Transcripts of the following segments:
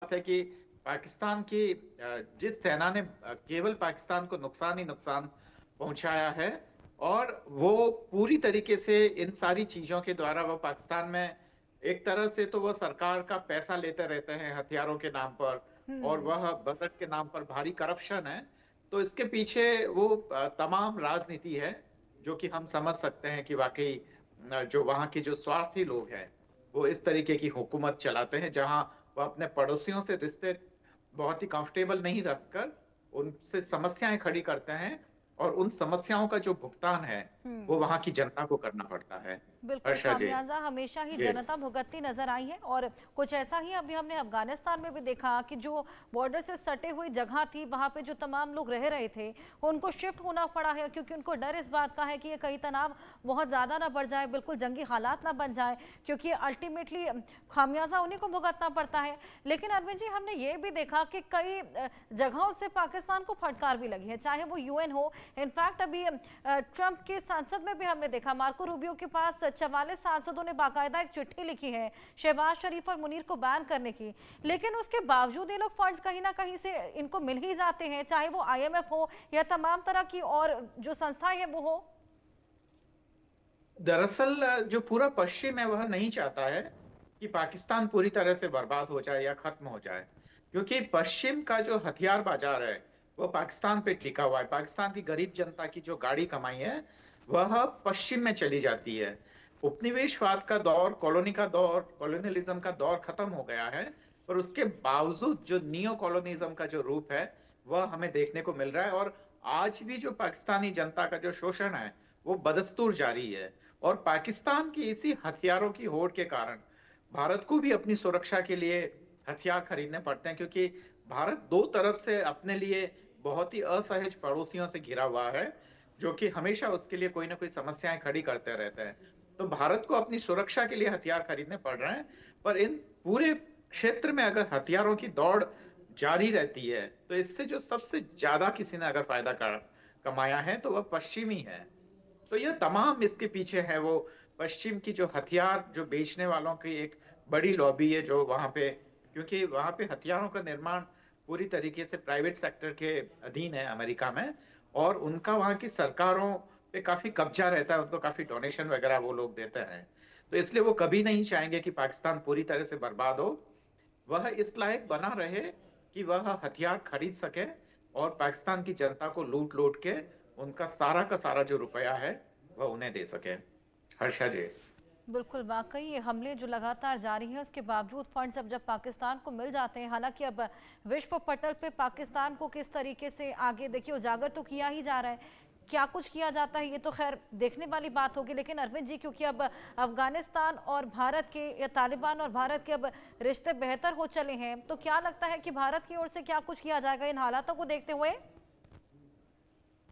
बात है कि पाकिस्तान की जिस सेना ने केवल पाकिस्तान को नुकसान ही नुकसान पहुंचाया है, और वो पूरी तरीके से इन सारी चीजों के द्वारा वो पाकिस्तान में एक तरह से तो वो सरकार का पैसा लेते रहते हैं हथियारों के नाम पर, और हम्म। वह बजट के नाम पर भारी करप्शन है। तो इसके पीछे वो तमाम राजनीति है, जो कि हम समझ सकते हैं कि वाकई जो वहाँ के जो स्वार्थी लोग हैं वो इस तरीके की हुकूमत चलाते हैं, जहां वो अपने पड़ोसियों से रिश्ते बहुत ही कंफर्टेबल नहीं रखकर उनसे समस्याएं खड़ी करते हैं, और उन समस्याओं का जो भुगतान है वो हम्म। वहां की जनता को करना पड़ता है। बिल्कुल, हर्षा जी। खामियाजा हमेशा ही जी। जनता भुगतती नजर आई है। और कुछ ऐसा ही अभी हमने अफगानिस्तान में भी देखा कि जो बॉर्डर से सटे हुई जगह थी, वहां पे जो तमाम लोग रह रहे थे उनको शिफ्ट होना पड़ा है, क्योंकि उनको डर इस बात का है कि ये कहीं तनाव बहुत ज़्यादा ना बढ़ जाए, बिल्कुल जंगी हालात ना बन जाए, क्योंकि अल्टीमेटली खामियाजा उन्हीं को भुगतना पड़ता है। लेकिन अरविंद जी, हमने ये भी देखा कि कई जगहों से पाकिस्तान को फटकार भी लगी है, चाहे वो यूएन हो। इनफैक्ट अभी ट्रंप के संसद में भी हमने देखा, मार्को रूबियो के पास 44 सांसदों ने बाकायदा एक चिट्ठी लिखी है शहबाज शरीफ और मुनीर को बैन करने की। लेकिन उसके बावजूद ये लोग फंड्स कहीं ना कहीं से इनको मिल ही जाते हैं, चाहे वो आईएमएफ हो या तमाम तरह की और जो संस्थाएं हैं वो हो। दरअसल जो पूरा पश्चिम है वह नहीं चाहता है कि पाकिस्तान पूरी तरह से बर्बाद हो जाए या खत्म हो जाए, क्योंकि पश्चिम का जो हथियार बाजार है वो पाकिस्तान पे टिका हुआ है। पाकिस्तान की गरीब जनता की जो गाड़ी कमाई है वह पश्चिम में चली जाती है। उपनिवेशवाद का दौर, कॉलोनी का दौर, कॉलोनियलिज्म का दौर खत्म हो गया है, पर उसके बावजूद जो नियो कॉलोनिज्म का जो रूप है वह हमें देखने को मिल रहा है। और आज भी जो पाकिस्तानी जनता का जो शोषण है वो बदस्तूर जारी है। और पाकिस्तान की इसी हथियारों की होड़ के कारण भारत को भी अपनी सुरक्षा के लिए हथियार खरीदने पड़ते हैं, क्योंकि भारत दो तरफ से अपने लिए बहुत ही असहज पड़ोसियों से घिरा हुआ है, जो कि हमेशा उसके लिए कोई ना कोई समस्याएं खड़ी करते रहते हैं। तो भारत को अपनी सुरक्षा के लिए हथियार खरीदने पड़ रहे हैं, पर इन पूरे क्षेत्र में अगर हथियारों की दौड़ जारी रहती है तो इससे जो सबसे ज्यादा किसी ने अगर कमाया है तो वह पश्चिमी है। तो यह तमाम इसके पीछे है वो पश्चिम की जो हथियार जो बेचने वालों की एक बड़ी लॉबी है जो वहां पे, क्योंकि वहां पे हथियारों का निर्माण पूरी तरीके से प्राइवेट सेक्टर के अधीन है अमेरिका में, और उनका वहां की सरकारों पे काफी कब्जा रहता है, उनको काफी डोनेशन वगैरह वो लोग देते हैं। तो इसलिए वो कभी नहीं चाहेंगे कि पाकिस्तान पूरी तरह से बर्बाद हो। वह इस लायक बना रहे कि वह हथियार खरीद सके और पाकिस्तान की जनता को लूट लूट के उनका सारा का सारा जो रुपया है वह उन्हें दे सके। हर्षा जी। बिल्कुल, वाकई ये हमले जो लगातार जारी हैं उसके बावजूद फंड्स अब जब पाकिस्तान को मिल जाते हैं, हालांकि अब विश्व पटल पे पाकिस्तान को किस तरीके से आगे देखिए उजागर तो किया ही जा रहा है, क्या कुछ किया जाता है ये तो खैर देखने वाली बात होगी। लेकिन अरविंद जी, क्योंकि अब अफगानिस्तान और भारत के या तालिबान और भारत के अब रिश्ते बेहतर हो चले हैं, तो क्या लगता है कि भारत की ओर से क्या कुछ किया जाएगा इन हालातों को देखते हुए?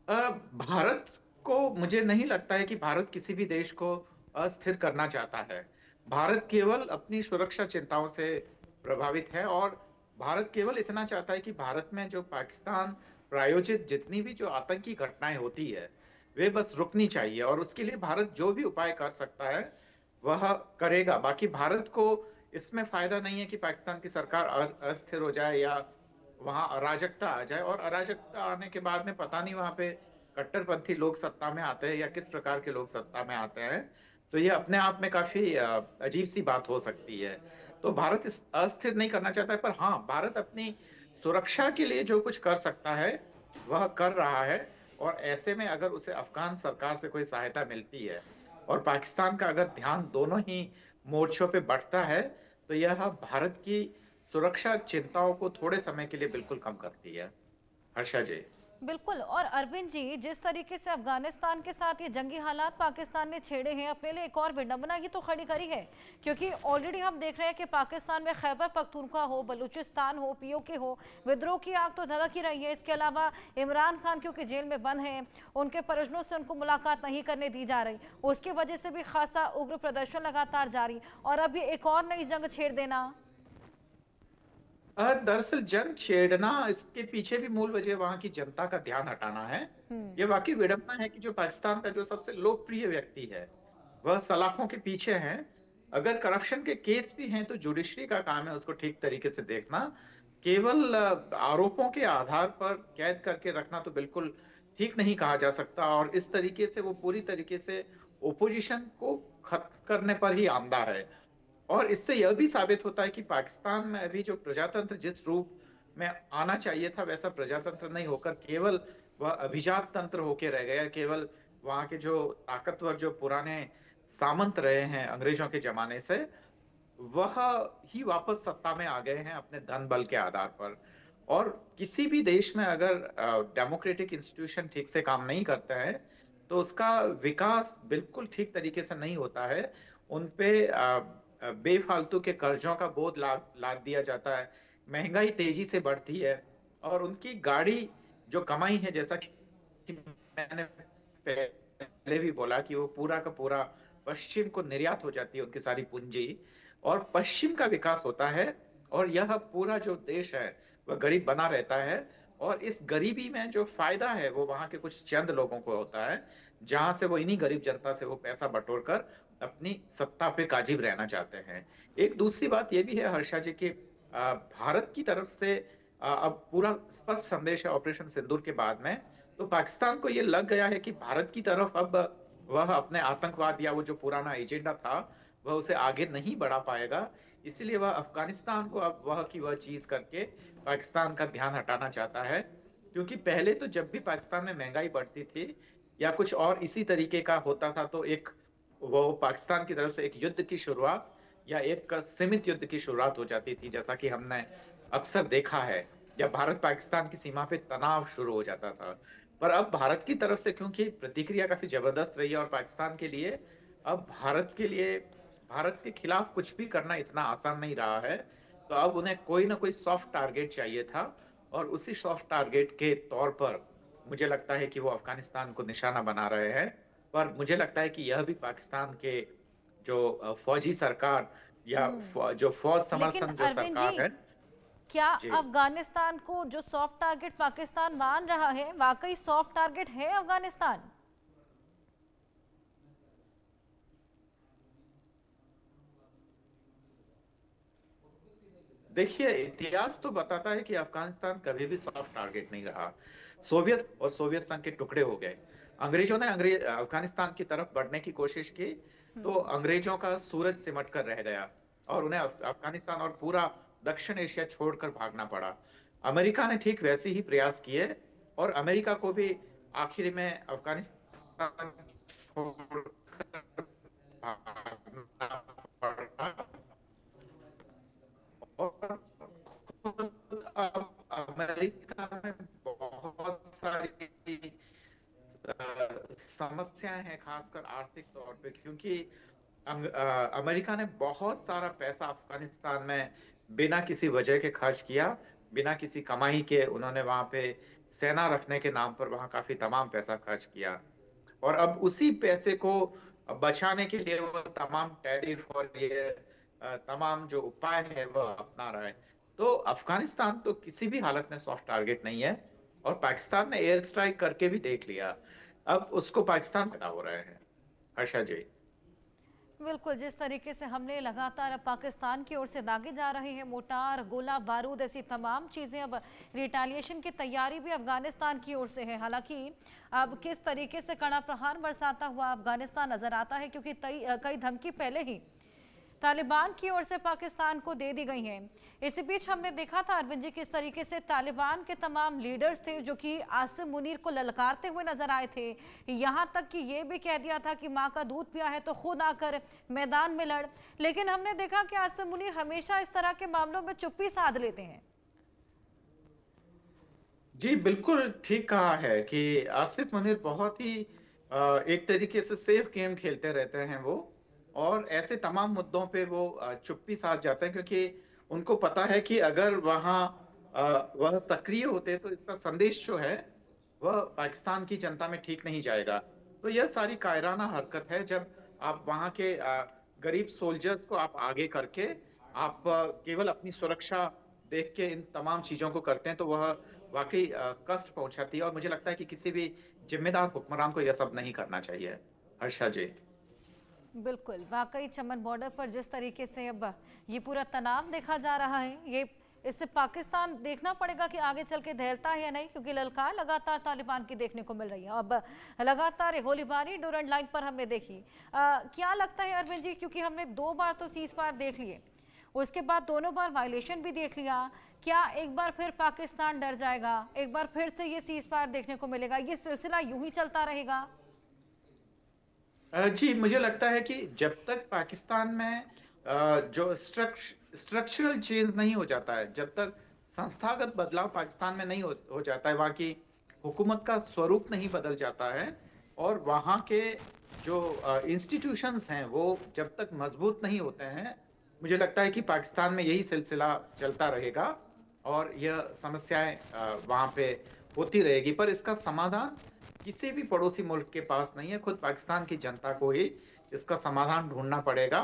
भारत को मुझे नहीं लगता है कि भारत किसी भी देश को अस्थिर करना चाहता है। भारत केवल अपनी सुरक्षा चिंताओं से प्रभावित है, और भारत केवल इतना चाहता है कि भारत में जो पाकिस्तान प्रायोजित जितनी भी जो आतंकी घटनाएं होती है वे बस रुकनी चाहिए, और उसके लिए भारत जो भी उपाय कर सकता है वह करेगा। बाकी भारत को इसमें फायदा नहीं है कि पाकिस्तान की सरकार अस्थिर हो जाए या वहां अराजकता आ जाए, और अराजकता आने के बाद में पता नहीं वहां पे कट्टरपंथी लोग सत्ता में आते हैं या किस प्रकार के लोग सत्ता में आते हैं। तो ये अपने आप में काफी अजीब सी बात हो सकती है। तो भारत इस अस्थिर नहीं करना चाहता है, पर हाँ भारत अपनी सुरक्षा के लिए जो कुछ कर सकता है वह कर रहा है। और ऐसे में अगर उसे अफगान सरकार से कोई सहायता मिलती है और पाकिस्तान का अगर ध्यान दोनों ही मोर्चों पे बढ़ता है तो यह भारत की सुरक्षा चिंताओं को थोड़े समय के लिए बिल्कुल कम करती है। हर्षा जी। बिल्कुल। और अरविंद जी, जिस तरीके से अफगानिस्तान के साथ ये जंगी हालात पाकिस्तान ने छेड़े हैं, अपने लिए एक और विडंबना ही तो खड़ी करी है, क्योंकि ऑलरेडी हम देख रहे हैं कि पाकिस्तान में खैबर पख्तूनख्वा हो, बलूचिस्तान हो, पीओके हो, विद्रोह की आग तो धधक ही रही है। इसके अलावा इमरान खान क्योंकि जेल में बंद हैं, उनके परिजनों से उनको मुलाकात नहीं करने दी जा रही, उसकी वजह से भी खासा उग्र प्रदर्शन लगातार जारी, और अब ये एक और नई जंग छेड़ देना। दरअसल जंग छेड़ना इसके पीछे भी मूल वजह वहां की जनता का ध्यान हटाना है। हम्म। ये वाकई विडंबना है कि जो पाकिस्तान का जो सबसे लोकप्रिय व्यक्ति है वह सलाखों के पीछे है, अगर करप्शन के केस भी हैं तो जुडिशरी का काम है उसको ठीक तरीके से देखना। केवल आरोपों के आधार पर कैद करके रखना तो बिल्कुल ठीक नहीं कहा जा सकता, और इस तरीके से वो पूरी तरीके से ओपोजिशन को खत्म करने पर ही आमदा है। और इससे यह भी साबित होता है कि पाकिस्तान में अभी जो प्रजातंत्र जिस रूप में आना चाहिए था वैसा प्रजातंत्र नहीं होकर केवल वह अभिजात तंत्र होके रह गया। केवल वहां के जो ताकतवर जो पुराने सामंत रहे हैं अंग्रेजों के जमाने से, वह ही वापस सत्ता में आ गए हैं अपने धन बल के आधार पर। और किसी भी देश में अगर डेमोक्रेटिक इंस्टीट्यूशन ठीक से काम नहीं करते हैं तो उसका विकास बिल्कुल ठीक तरीके से नहीं होता है। उन पे बेफालतू के कर्जों का बोझ लाद लाद दिया जाता है, महंगाई तेजी से बढ़ती है, और उनकी गाड़ी जो कमाई है, जैसा कि मैंने पहले भी बोला कि वो पूरा का पूरा पश्चिम को निर्यात हो जाती है उनकी सारी पूंजी, और पश्चिम का विकास होता है, और यह पूरा जो देश है वह गरीब बना रहता है। और इस गरीबी में जो फायदा है वो वहां के कुछ चंद लोगों को होता है, जहां से वो इन्हीं गरीब जनता से वो पैसा बटोर कर अपनी सत्ता पे काजिब रहना चाहते हैं। एक दूसरी बात ये भी है हर्षा जी की भारत की तरफ से अब पूरा स्पष्ट संदेश है ऑपरेशन सिंदूर के बाद में, तो पाकिस्तान को ये लग गया है कि भारत की तरफ अब वह अपने आतंकवाद या वो जो पुराना एजेंडा था वह उसे आगे नहीं बढ़ा पाएगा। इसलिए वह अफगानिस्तान को अब वह की वह चीज करके पाकिस्तान का ध्यान हटाना चाहता है। क्योंकि पहले तो जब भी पाकिस्तान में महंगाई बढ़ती थी या कुछ और इसी तरीके का होता था तो एक वो पाकिस्तान की तरफ से एक युद्ध की शुरुआत या एक सीमित युद्ध की शुरुआत हो जाती थी, जैसा कि हमने अक्सर देखा है जब भारत पाकिस्तान की सीमा पे तनाव शुरू हो जाता था। पर अब भारत की तरफ से क्योंकि प्रतिक्रिया काफी जबरदस्त रही है, और पाकिस्तान के लिए अब भारत के लिए भारत के खिलाफ कुछ भी करना इतना आसान नहीं रहा है, तो अब उन्हें कोई ना कोई सॉफ्ट टारगेट चाहिए था, और उसी सॉफ्ट टारगेट के तौर पर मुझे लगता है कि वो अफगानिस्तान को निशाना बना रहे हैं। पर मुझे लगता है कि यह भी पाकिस्तान के जो फौजी सरकार या हम्म। जो फौज लेकिन समर्थन जो अरविंद जी, सरकार है। क्या जी अफगानिस्तान को जो सॉफ्ट टारगेट पाकिस्तान मान रहा है वाकई सॉफ्ट टारगेट है अफगानिस्तान? देखिए, इतिहास तो बताता है कि अफगानिस्तान कभी भी सॉफ्ट टारगेट नहीं रहा। सोवियत और सोवियत संघ के टुकड़े हो गए, अंग्रेजों ने अफगानिस्तान की तरफ बढ़ने की कोशिश की, तो अंग्रेजों का सूरज सिमट कर रह गया और उन्हें अफगानिस्तान और पूरा दक्षिण एशिया छोड़कर भागना पड़ा। अमेरिका ने ठीक वैसे ही प्रयास किए, और अमेरिका को भी आखिर में अफगानिस्तान छोड़कर भागना पड़ा। और खुद अब अमेरिका में बहुत सारी समस्याएं हैं, खासकर आर्थिक तौर पे, क्योंकि अमेरिका ने बहुत सारा पैसा अफगानिस्तान में बिना किसी वजह के खर्च किया, बिना किसी कमाई के उन्होंने वहां पे सेना रखने के नाम पर वहां काफी तमाम पैसा खर्च किया। और अब उसी पैसे को बचाने के लिए वो तमाम टैरिफ और ये तमाम जो उपाय है वह अपना रहा है। तो अफगानिस्तान तो किसी भी हालत में सॉफ्ट टारगेट नहीं है, और पाकिस्तान ने एयर स्ट्राइक करके भी देख लिया, अब उसको पाकिस्तान पैदा हो रहे हैं। हर्षा जी। बिल्कुल, जिस तरीके से हमने लगातार अब पाकिस्तान की ओर से दागे जा रहे हैं मोर्टार, गोला बारूद, ऐसी तमाम चीज़ें, अब रिटेलिएशन की तैयारी भी अफगानिस्तान की ओर से है। हालांकि अब किस तरीके से कड़ा प्रहार बरसाता हुआ अफगानिस्तान नजर आता है, क्योंकि कई धमकी पहले ही तालिबान की ओर से पाकिस्तान को दे दी गई हैं। इसी बीच हमने देखा था अरविंद जी किस तरीके से तालिबान के तमाम लीडर्स थे जो कि आसिम मुनीर को ललकारते हुए नजर आए थे, यहाँ तक कि ये भी कह दिया था कि माँ का दूध पिया है तो खुद आकर मैदान में लड़। लेकिन हमने देखा कि आसिम मुनीर हमेशा इस तरह के मामलों में चुप्पी साध लेते हैं। जी बिल्कुल ठीक कहा है कि आसिफ मुनीर बहुत ही एक तरीके से सेफ गेम खेलते रहते हैं वो, और ऐसे तमाम मुद्दों पे वो चुप्पी साध जाते हैं, क्योंकि उनको पता है कि अगर वहाँ वह सक्रिय होते तो इसका संदेश जो है वह पाकिस्तान की जनता में ठीक नहीं जाएगा। तो यह सारी कायराना हरकत है, जब आप वहाँ के गरीब सोल्जर्स को आप आगे करके आप केवल अपनी सुरक्षा देख के इन तमाम चीजों को करते हैं, तो वह वाकई कष्ट पहुंचाती है, और मुझे लगता है कि किसी भी जिम्मेदार हुक्मरान को यह सब नहीं करना चाहिए। हर्षा जी। बिल्कुल, वाक़ई चमन बॉर्डर पर जिस तरीके से अब ये पूरा तनाव देखा जा रहा है, ये इससे पाकिस्तान देखना पड़ेगा कि आगे चल के दहलता है या नहीं, क्योंकि ललकार लगातार तालिबान की देखने को मिल रही है। अब लगातार ये गोलीबारी डोरंड लाइन पर हमने देखी। क्या लगता है अरविंद जी, क्योंकि हमने 2 बार तो सीज़ फायर देख लिए, उसके बाद दोनों बार वायलेशन भी देख लिया, क्या एक बार फिर पाकिस्तान डर जाएगा? एक बार फिर से ये सीज़ फायर देखने को मिलेगा? ये सिलसिला यूँ ही चलता रहेगा? जी, मुझे लगता है कि जब तक पाकिस्तान में जो स्ट्रक्चरल चेंज नहीं हो जाता है, जब तक संस्थागत बदलाव पाकिस्तान में नहीं हो जाता है, वहाँ की हुकूमत का स्वरूप नहीं बदल जाता है और वहाँ के जो इंस्टीट्यूशंस हैं वो जब तक मजबूत नहीं होते हैं, मुझे लगता है कि पाकिस्तान में यही सिलसिला चलता रहेगा और यह समस्याएं वहाँ पे होती रहेगी। पर इसका समाधान किसी भी पड़ोसी मुल्क के पास नहीं है, खुद पाकिस्तान की जनता को ही इसका समाधान ढूंढना पड़ेगा